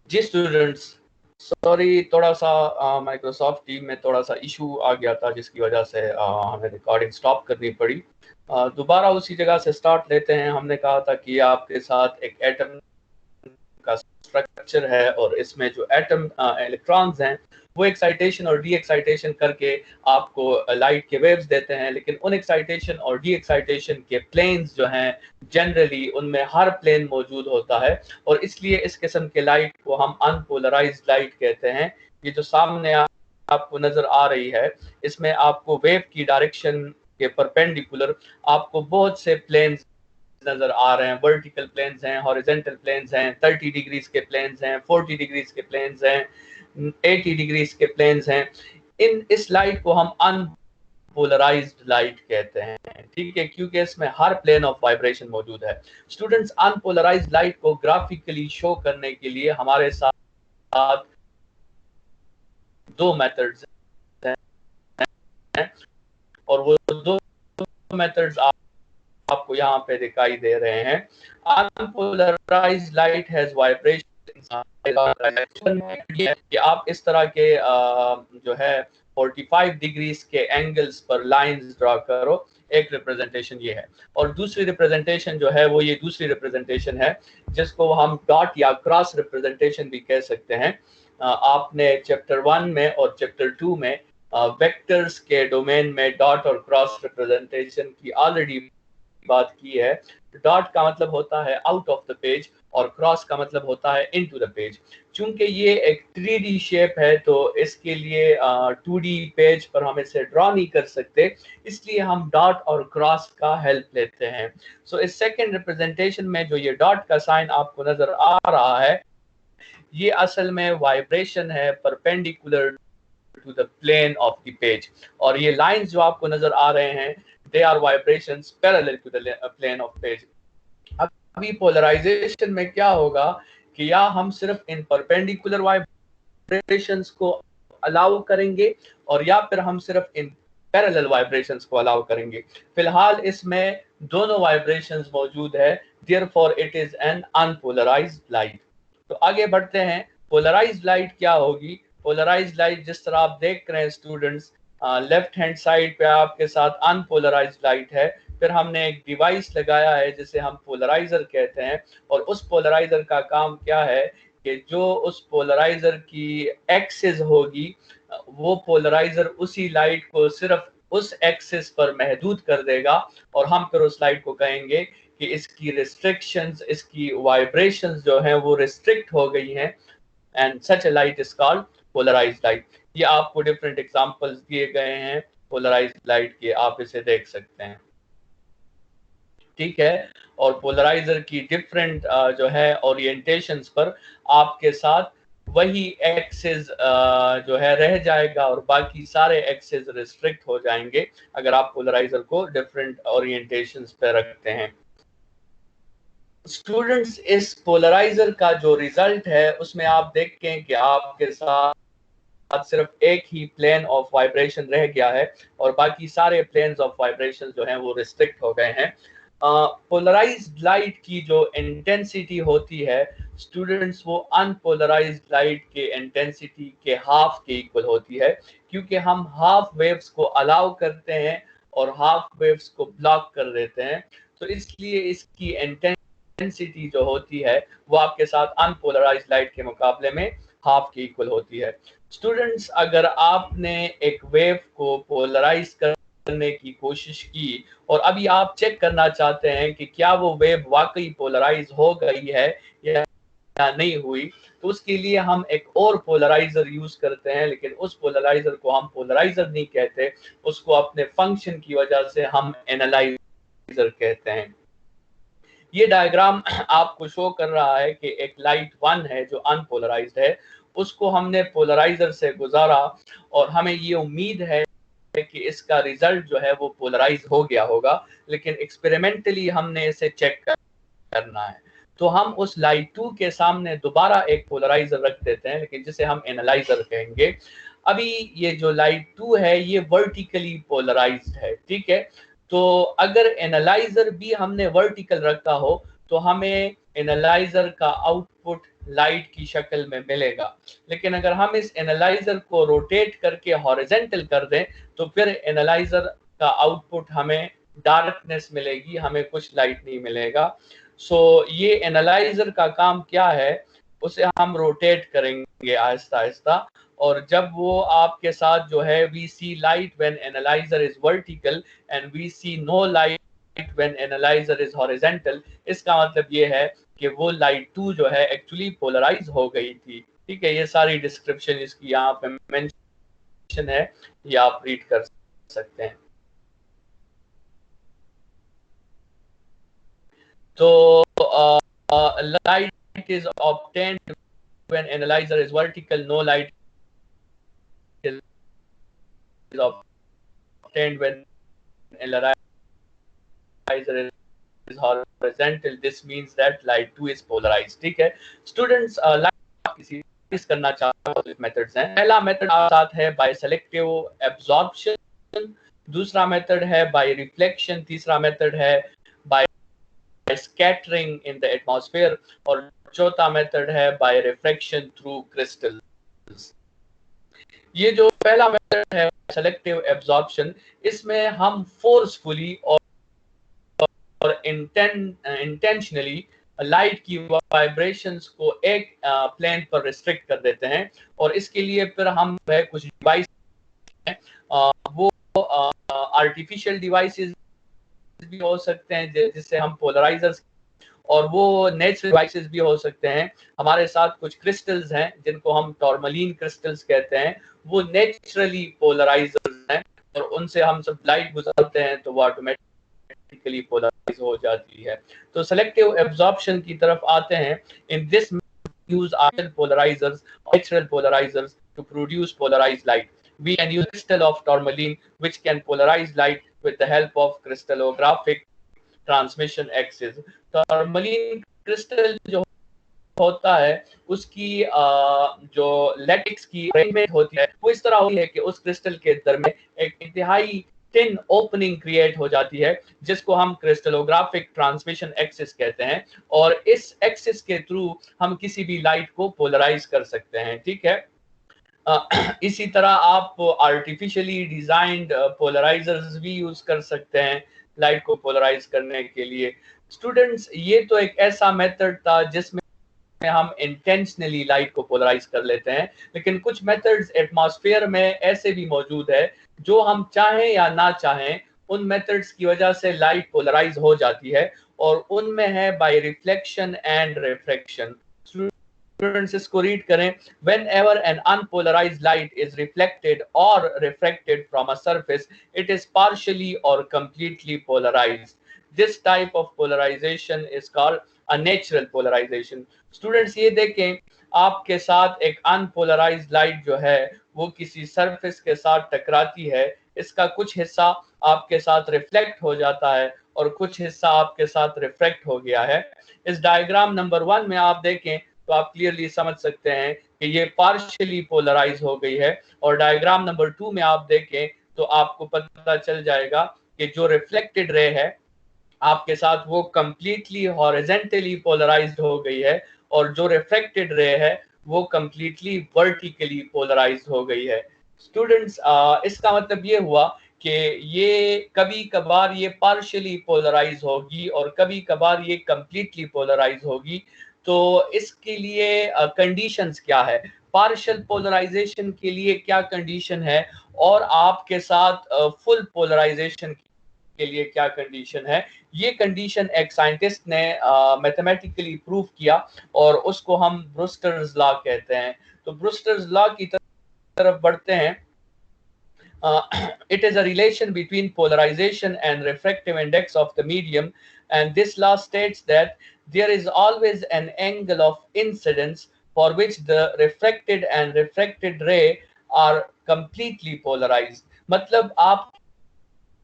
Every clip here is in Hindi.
जी स्टूडेंट्स, सॉरी थोड़ा सा माइक्रोसॉफ्ट टीम में थोड़ा सा इशू आ गया था जिसकी वजह से हमें रिकॉर्डिंग स्टॉप करनी पड़ी। दोबारा उसी जगह से स्टार्ट लेते हैं। हमने कहा था कि आपके साथ एक एटम का स्ट्रक्चर है और इसमें जो एटम इलेक्ट्रॉन्स हैं वो एक्साइटेशन और डी एक्साइटेशन करके आपको लाइट के वेव्स देते हैं, लेकिन उन एक्साइटेशन और डी एक्साइटेशन के प्लेन्स जो हैं जनरली उनमें हर प्लेन मौजूद होता है और इसलिए इस किस्म के लाइट को हम अनपोलराइज्ड लाइट कहते हैं। ये जो सामने आपको नजर आ रही है इसमें आपको वेव की डायरेक्शन के परपेंडिकुलर आपको बहुत से प्लेन्स नजर आ रहे हैं। वर्टिकल प्लेन्स हैं, हॉरिजॉन्टल प्लेन्स हैं, 30 डिग्रीज के प्लेन्स हैं, 40 डिग्रीज के प्लेन्स हैं, 80 डिग्रीज के प्लेन्स हैं। इस लाइट को हम अनपोलराइज्ड लाइट कहते हैं, ठीक है, क्योंकि इसमें हर प्लेन ऑफ वाइब्रेशन मौजूद है। स्टूडेंट्स, अनपोलराइज्ड लाइट को ग्राफिकली शो करने के लिए हमारे साथ दो मेथड्स हैं और वो दो मेथड्स आपको यहाँ पे दिखाई दे रहे हैं। अनपोलराइज्ड लाइट हैज वाइब्रेशन कि आप इस तरह के जो है 45 डिग्रीज के एंगल्स पर लाइंस ड्रा करो, एक रिप्रेजेंटेशन ये है। और दूसरी रिप्रेजेंटेशन जो है वो ये दूसरी रिप्रेजेंटेशन है जिसको हम डॉट या क्रॉस रिप्रेजेंटेशन भी कह सकते हैं। आपने चैप्टर 1 में और चैप्टर 2 में वेक्टर्स के डोमेन में डॉट और क्रॉस रिप्रेजेंटेशन की ऑलरेडी बात की है। डॉट का मतलब होता है आउट ऑफ द पेज और क्रॉस का मतलब होता है इनटू द पेज। चूंकि ये एक 3D शेप है तो इसके लिए 2D पेज पर हम इसे ड्रॉ नहीं कर सकते, इसलिए हम डॉट और क्रॉस का हेल्प लेते हैं। सो इस सेकंड रिप्रेजेंटेशन में जो ये डॉट का साइन आपको नजर आ रहा है ये असल में वाइब्रेशन है perpendicular to the plane of the page, और ये लाइंस जो आपको नजर आ रहे हैं they are vibrations parallel to the plane of page। अभी पोलराइजेशन में क्या होगा कि या हम सिर्फ इन परपेंडिकुलर वाइब्रेशंस को अलाउ करेंगे और या फिर हम सिर्फ इन पैरेलल वाइब्रेशंस को अलाउ करेंगे। फिलहाल इसमें दोनों वाइब्रेशंस मौजूद है, therefore it is an unpolarised light. तो आगे बढ़ते हैं। पोलराइज्ड लाइट क्या होगी? पोलराइज्ड लाइट जिस तरह आप देख रहे हैं स्टूडेंट्स, लेफ्ट हैंड साइड पे आपके साथ अनपोलराइज्ड लाइट है, फिर हमने एक डिवाइस लगाया है जिसे हम पोलराइजर कहते हैं, और उस पोलराइजर का काम क्या है कि जो उस पोलराइजर की एक्सिस होगी वो पोलराइजर उसी लाइट को सिर्फ उस एक्सिस पर महदूद कर देगा और हम फिर उस लाइट को कहेंगे कि इसकी रिस्ट्रिक्शंस, इसकी वाइब्रेशंस जो हैं वो रिस्ट्रिक्ट हो गई हैं, and such a light is called polarised light. ये आपको डिफरेंट एग्जांपल्स दिए गए हैं पोलराइज्ड लाइट के, आप इसे देख सकते हैं, ठीक है। और पोलराइजर की डिफरेंट जो है ओरिएंटेशंस पर आपके साथ वही एक्सिस जो है रह जाएगा और बाकी सारे एक्सिस रिस्ट्रिक्ट हो जाएंगे अगर आप पोलराइजर को डिफरेंट ओरिएंटेशंस पे रखते हैं। स्टूडेंट्स, इस पोलराइजर का जो रिजल्ट है उसमें आप देखें कि आपके साथ सिर्फ एक ही प्लेन ऑफ वाइब्रेशन रह गया है और बाकी सारे प्लेन्स ऑफ वाइब्रेशन जो हैं वो रिस्ट्रिक्ट हो गए हैं। पोलराइज्ड लाइट की जो इंटेंसिटी होती है स्टूडेंट्स वो अनपोलराइज्ड लाइट के इंटेंसिटी के हाफ के इक्वल होती है, क्योंकि हम हाफ वेव्स को अलाउ करते हैं और हाफ वेव्स को ब्लॉक कर देते हैं, तो इसलिए इसकी इंटेंसिटी जो होती है वो आपके साथ अनपोलराइज्ड लाइट के मुकाबले में हाफ की इक्वल होती है। स्टूडेंट्स, अगर आपने एक वेव को पोलराइज करने की कोशिश की और अभी आप चेक करना चाहते हैं कि क्या वो वेव वाकई पोलराइज हो गई है या नहीं हुई, तो उसके लिए हम एक और पोलराइजर यूज करते हैं, लेकिन उस पोलराइजर को हम पोलराइजर नहीं कहते, उसको अपने फंक्शन की वजह से हम एनालाइजर कहते हैं। ये डायग्राम आपको शो कर रहा है कि एक लाइट 1 है जो अनपोलराइज्ड है, उसको हमने पोलराइजर से गुजारा और हमें ये उम्मीद है कि इसका रिजल्ट जो है वो पोलराइज हो गया होगा, लेकिन एक्सपेरिमेंटली हमने इसे चेक करना है, तो हम उस लाइट 2 के सामने दोबारा एक पोलराइजर रख देते हैं, लेकिन जिसे हम एनालाइजर कहेंगे। अभी ये जो लाइट 2 है ये वर्टिकली पोलराइज्ड है, ठीक है। तो अगर एनालाइजर भी हमने वर्टिकल रखा हो तो हमें एनालाइजर का आउटपुट लाइट की शक्ल में मिलेगा। लेकिन अगर हम इस एनालाइजर को रोटेट करके हॉरिजेंटल कर दें तो फिर एनालाइजर का आउटपुट हमें डार्कनेस मिलेगी, हमें कुछ लाइट नहीं मिलेगा। सो ये एनालाइजर का काम क्या है, उसे हम रोटेट करेंगे आहिस्ता आहिस्ता, और जब वो आपके साथ जो है we see light when analyser is vertical and we see no light when analyser is horizontal, इसका मतलब ये है कि वो लाइट 2 जो है एक्चुअली पोलराइज हो गई थी। ठीक है, ये सारी डिस्क्रिप्शन इसकी यहाँ पे मेंशन है, ये आप रीड कर सकते हैं। तो light is obtained when analyzer is vertical, no light is obtained when analyzer is horizontal. This means that light 2 is polarized. ठीक है स्टूडेंट्स, लाइट किसी करना चाहता हूं, मेथड्स हैं। पहला मेथड आपके साथ है बाय सेलेक्टिव एब्जॉर्प्शन, दूसरा मेथड है बाय रिफ्लेक्शन, तीसरा मेथड है by scattering in the atmosphere, और चौथा मेथड है बाय रिफ्रैक्शन थ्रू क्रिस्टल्स। ये जो पहला मेथड है सेलेक्टिव एब्जॉर्प्शन, इसमें हम फोर्सफुली और इंटेंशनली लाइट की वाइब्रेशंस को एक प्लेन पर रिस्ट्रिक्ट कर देते हैं, और इसके लिए फिर हम कुछ डिवाइस वो आर्टिफिशियल डिवाइसेस भी हो सकते हैं जिससे हम पोलराइजर्स, और वो नेचुरल डिवाइसेस भी हो सकते हैं। हमारे साथ कुछ क्रिस्टल्स हैं जिनको हम टॉर्मलिन क्रिस्टल्स कहते हैं, वो नेचुरली पोलराइजर्स हैं, और उनसे हम सब लाइट गुजरते हैं तो वो ऑटोमेटिकली पोलराइज हो जाती है। तो सेलेक्टिव एब्जॉर्प्शन की तरफ आते हैं। In this use artificial polarizers, natural polarizers to produce polarized light. We can use crystal of tourmaline which can polarize light with the help of crystallographic transmission axis. Tourmaline crystal जो होता है उसकी जो लैटिक्स की अरेंजमेंट होती है वो इस तरह होती है कि उस क्रिस्टल के अंदर में एक इंतहाई थिन ओपनिंग क्रिएट हो जाती है जिसको हम क्रिस्टलोग्राफिक ट्रांसमिशन एक्सिस कहते हैं, और इस एक्सिस के थ्रू हम किसी भी लाइट को पोलराइज कर सकते हैं। ठीक है, इसी तरह आप आर्टिफिशियली डिजाइंड पोलराइजर्स भी यूज कर सकते हैं लाइट को पोलराइज करने के लिए। स्टूडेंट्स, ये तो एक ऐसा मेथड था जिसमें हम इंटेंशनली लाइट को पोलराइज कर लेते हैं, लेकिन कुछ मेथड्स एटमॉस्फेयर में ऐसे भी मौजूद है जो हम चाहें या ना चाहें उन मेथड्स की वजह से लाइट पोलराइज हो जाती है, और उनमें है by reflection and refraction. Students इसको रीड करें। Whenever an unpolarized light is reflected or refracted from a surface, it is partially or completely polarized. This type of polarization is called a natural polarization. Students ये देखें, आपके साथ एक अनपोलराइज्ड लाइट जो है वो किसी सरफेस के साथ टकराती है, इसका कुछ हिस्सा आपके साथ रिफ्लेक्ट हो जाता है और कुछ हिस्सा आपके साथ रिफ्रैक्ट हो गया है। इस डायग्राम नंबर 1 में आप देखें तो आप क्लियरली समझ सकते हैं कि ये पार्शियली पोलराइज हो गई है, और डायग्राम नंबर 2 में आप देखें तो आपको पता चल जाएगा कि जो रिफ्लेक्टेड रे है आपके साथ वो कंप्लीटली हॉरिजेंटली पोलराइज्ड हो गई है, और जो रिफ्लेक्टेड रे है वो कंप्लीटली वर्टिकली पोलराइज्ड हो गई है। स्टूडेंट्स, इसका मतलब ये हुआ कि ये कभी कभार ये पार्शियली पोलराइज होगी और कभी कभार ये कंप्लीटली पोलराइज होगी। तो इसके लिए कंडीशंस क्या है, पार्शियल पोलराइजेशन के लिए क्या कंडीशन है, और आपके साथ फुल पोलराइजेशन के लिए क्या कंडीशन है, ये कंडीशन एक साइंटिस्ट ने मैथमेटिकली प्रूव किया, और उसको हम ब्रूस्टर्स लॉ कहते हैं। तो ब्रूस्टर्स लॉ की तरफ बढ़ते हैं। It is a relation between polarization and refractive index of the medium, and this law states that there is always an angle of incidence for which the refracted and refracted ray are completely polarized. मतलब आप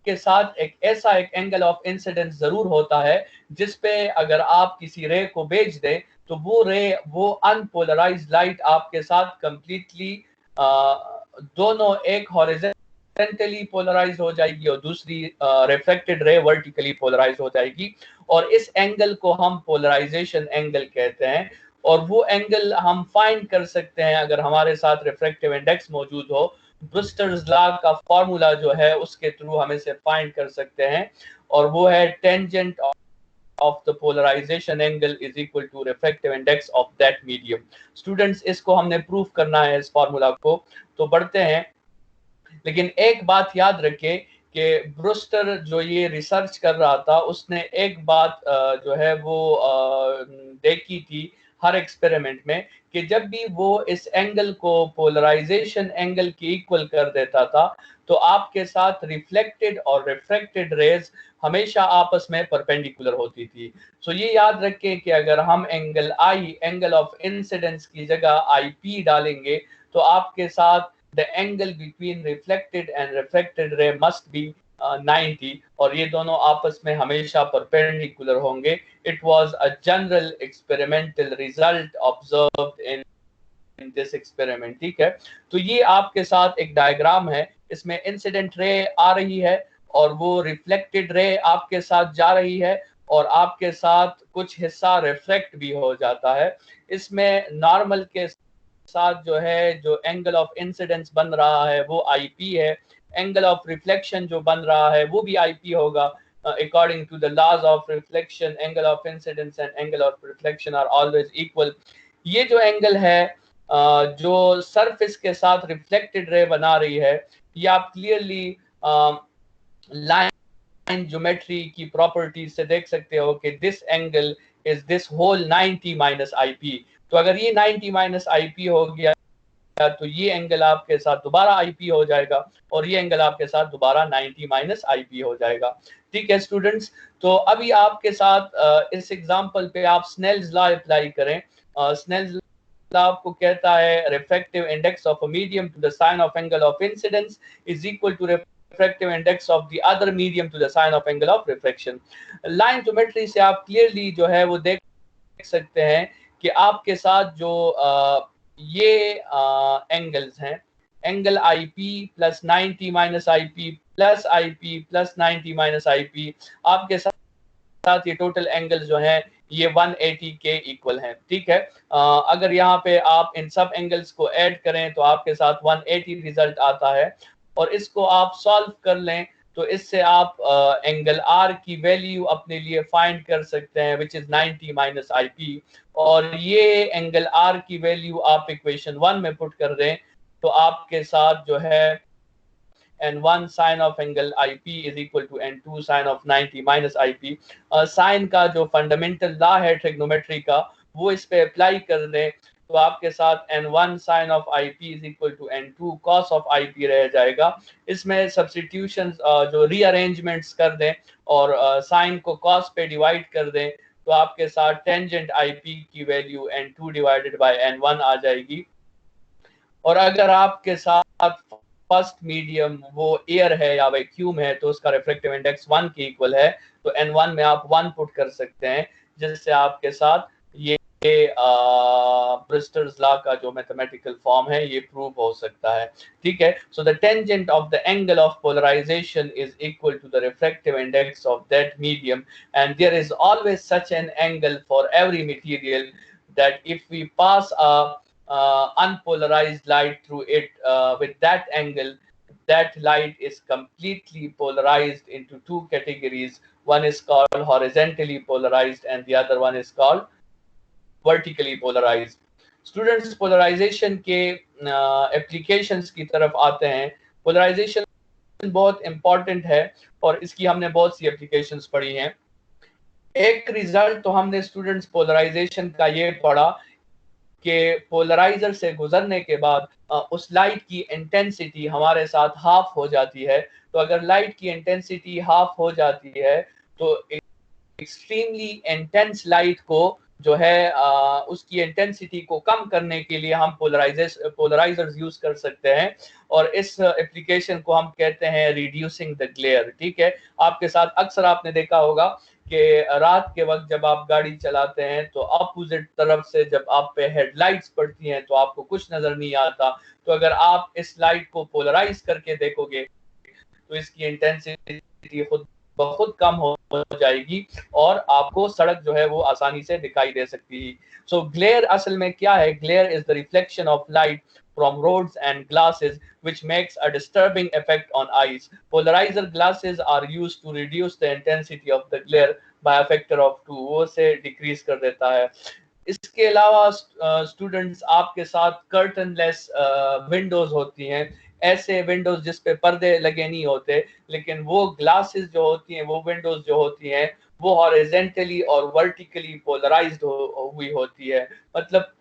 के साथ एक ऐसा एक एंगल ऑफ इंसिडेंस जरूर होता है जिसपे अगर आप किसी रे को भेज दें तो वो अनपोलराइज्ड लाइट आपके साथ कंप्लीटली दोनों एक हॉरिजॉन्टली पोलराइज हो जाएगी और दूसरी रिफ्लेक्टेड रे वर्टिकली पोलराइज हो जाएगी, और इस एंगल को हम पोलराइजेशन एंगल कहते हैं। और वो एंगल हम फाइंड कर सकते हैं अगर हमारे साथ रिफ्रैक्टिव इंडेक्स मौजूद हो। ब्रूस्टर्स लॉ का फॉर्मूला जो है उसके थ्रू हम इसे फाइंड कर सकते हैं, और वो है tangent of the polarization angle is equal to refractive index of that medium। Students इसको हमने प्रूफ करना है इस फॉर्मूला को, तो बढ़ते हैं। लेकिन एक बात याद रखें कि ब्रूस्टर जो ये रिसर्च कर रहा था उसने एक बात जो है वो देखी थी हर एक्सपेरिमेंट में, कि जब भी वो इस एंगल को पोलराइजेशन एंगल के इक्वल कर देता था तो आपके साथ रिफ्लेक्टेड और रिफ्रैक्टेड रेज हमेशा आपस में परपेंडिकुलर होती थी। सो ये याद रखें कि अगर हम angle I, angle of incidence की जगह आई पी डालेंगे तो आपके साथ the angle between reflected and refracted ray must be 90, और ये दोनों आपस में हमेशा परपेंडिकुलर होंगे। It was a general experimental result observed in this experiment। ठीक है, तो ये आपके साथ एक डायग्राम है, इसमें इंसिडेंट रे आ रही है और वो रिफ्लेक्टेड रे आपके साथ जा रही है, और आपके साथ कुछ हिस्सा रिफ्लेक्ट भी हो जाता है। इसमें नॉर्मल के साथ जो है जो एंगल ऑफ इंसिडेंस बन रहा है वो आईपी है, एंगल ऑफ रिफ्लेक्शन जो बन रहा है वो भी आईपी होगा। According to the laws of reflection, angle of incidence and angle of reflection are always equal. ये जो एंगल है जो सरफेस के साथ रिफ्लेक्टेड रे बना रही है, ये आप क्लियरली लाइन ज्योमेट्री की प्रॉपर्टी से देख सकते हो कि this angle is this whole 90 minus IP. तो अगर ये 90 माइनस आईपी हो गया तो ये एंगल आपके साथ दोबारा आईपी हो जाएगा, और ये एंगल आपके साथ दोबारा 90 माइनस आईपी हो जाएगा। ठीक है स्टूडेंट्स, तो अभी आपके साथ इस एग्जांपल पे आप स्नेल्स लॉ अप्लाई करें। स्नेल्स लॉ आपको कहता है refractive index of a medium to the sine of angle of incidence is equal to refractive index of the other medium to the sine of angle of refraction. Line geometry से आप क्लियरली जो है वो देख सकते हैं कि आपके साथ जो ये एंगल्स हैं, angle I P plus 90 minus I P plus I P plus 90 minus I P, आपके साथ ये टोटल एंगल्स जो हैं ये 180 के इक्वल हैं। ठीक है, अगर यहाँ पे आप इन सब एंगल्स को ऐड करें तो आपके साथ 180 रिजल्ट आता है, और इसको आप सॉल्व कर लें तो इससे आप एंगल आर की वैल्यू अपने लिए फाइंड कर सकते हैं which is 90 minus I P, और ये एंगल आर की वैल्यू आप इक्वेशन 1 में पुट कर दें तो आपके साथ जो है n1 sin of angle IP is equal to n2 sin of 90 minus IP। Sign का जो फंडामेंटल लॉ है ट्रिग्नोमेट्री का वो इस पे अप्लाई कर दें तो आपके साथ n1 sin of IP is equal to n2 cos of IP रह जाएगा। इसमें सब्स्टिट्यूशंस जो रीअरेंजमेंट्स कर दें और साइन को cos पे डिवाइड कर दें तो आपके साथ टेंजेंट IP की value n2 divided by n1 आ जाएगी। और अगर आपके साथ फर्स्ट मीडियम वो एयर है या वैक्यूम है तो उसका रिफ्रैक्टिव इंडेक्स 1 के इक्वल है, तो n1 में आप 1 पुट कर सकते हैं, जिससे आपके साथ ये ब्रिस्टर्स लॉ का जो मैथमेटिकल फॉर्म है ये प्रूव हो सकता है। ठीक है, so the tangent of the angle of polarisation is equal to the refractive index of that medium, and there is always such an angle for every material that if we pass a unpolarized light through it with that angle, that light is completely polarized into two categories. One is called horizontally polarized and the other one is called vertically polarized। Students, polarization के applications की तरफ आते हैं। Polarization बहुत important है और इसकी हमने बहुत सी applications पढ़ी हैं। एक रिजल्ट तो हमने स्टूडेंट्स पोलराइजेशन का ये पढ़ा कि पोलराइजर से गुजरने के बाद उस लाइट की इंटेंसिटी हमारे साथ हाफ हो जाती है। तो अगर लाइट की इंटेंसिटी हाफ हो जाती है तो एक्सट्रीमली इंटेंस लाइट को जो है उसकी इंटेंसिटी को कम करने के लिए हम पोलराइजर्स यूज कर सकते हैं, और इस एप्लीकेशन को हम कहते हैं रिड्यूसिंग द ग्लेयर। ठीक है, आपके साथ अक्सर आपने देखा होगा कि रात के वक्त जब आप गाड़ी चलाते हैं तो अपोजिट तरफ से जब आप पे हेडलाइट्स पड़ती हैं तो आपको कुछ नजर नहीं आता। तो अगर आप इस लाइट को पोलराइज करके देखोगे तो इसकी इंटेंसिटी खुद बहुत कम हो जाएगी और आपको सड़क जो है वो आसानी से दिखाई दे सकती है। सो ग्लेयर असल में क्या है? Glare is the reflection of light from roads and glasses, which makes a disturbing effect on eyes. Polarizer glasses are used to reduce the intensity of the glare by a factor of 2. वो से डिक्रीज कर देता है। इसके अलावा स्टूडेंट्स आपके साथ कर्टनलेस विंडोज होती हैं, ऐसे विंडोज जिस पे पर्दे लगे नहीं होते, लेकिन वो ग्लासेस जो होती हैं, वो विंडोज जो होती हैं, वो हॉरिजेंटली और वर्टिकली पोलराइज्ड हुई होती है। मतलब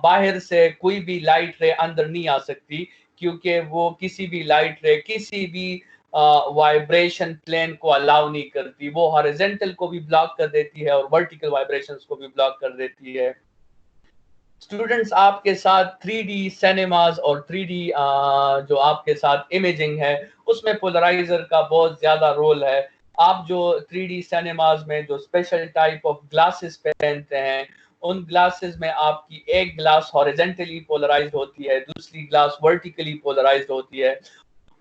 बाहर से कोई भी लाइट रे अंदर नहीं आ सकती, क्योंकि वो किसी भी लाइट रे किसी भी वाइब्रेशन प्लेन को अलाउ नहीं करती। वो हॉरिजेंटल को भी ब्लॉक कर देती है और वर्टिकल वाइब्रेशंस को भी ब्लॉक कर देती है। स्टूडेंट्स आपके साथ 3D सिनेमाज और 3D जो आपके साथ इमेजिंग है, उसमें पोलराइजर का बहुत ज्यादा रोल है। आप जो 3D सिनेमाज में जो स्पेशल टाइप ऑफ ग्लासेस पहनते हैं, उन ग्लासेस में आपकी एक ग्लास हॉरिजेंटली पोलराइज्ड होती है, दूसरी ग्लास वर्टिकली पोलराइज्ड होती है,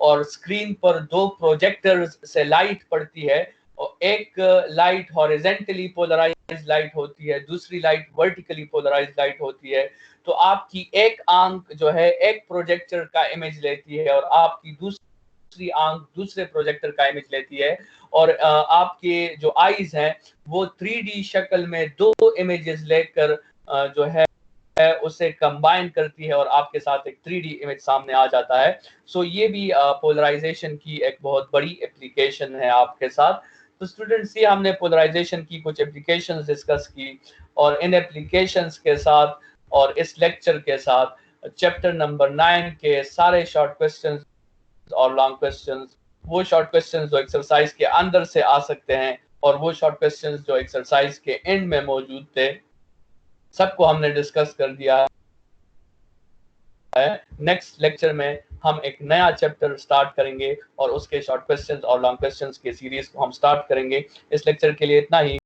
और स्क्रीन पर दो प्रोजेक्टर्स से लाइट पड़ती है, और एक लाइट हॉरिजेंटली पोलराइज्ड लाइट होती है, दूसरी लाइट वर्टिकली पोलराइज्ड लाइट होती है। तो आपकी एक आंख जो है एक प्रोजेक्टर का इमेज लेती है और आपकी दूसरी आंख दूसरे प्रोजेक्टर का इमेज लेती है, और आपके जो आईज हैं वो 3D शक्ल में दो इमेजेस लेकर जो है उसे कंबाइन करती है और आपके साथ एक 3D इमेज सामने आ जाता है। सो ये भी पोलराइजेशन की एक बहुत बड़ी एप्लीकेशन है आपके साथ। तो स्टूडेंट्स, ये हमने पोलराइजेशन की कुछ एप्लीकेशंस डिस्कस की, और इन एप्लीकेशंस के साथ और इस लेक्चर के साथ चैप्टर नंबर 9 के सारे शॉर्ट क्वेश्चंस और लॉन्ग क्वेश्चंस, वो शॉर्ट क्वेश्चंस जो एक्सरसाइज के अंदर से आ सकते हैं और वो शॉर्ट क्वेश्चंस जो एक्सरसाइज के एंड में मौजूद थे, सबको हमने डिस्कस कर दिया है। नेक्स्ट लेक्चर में हम एक नया चैप्टर स्टार्ट करेंगे और उसके शॉर्ट क्वेश्चंस और लॉन्ग क्वेश्चंस के सीरीज को हम स्टार्ट करेंगे। इस लेक्चर के लिए इतना ही।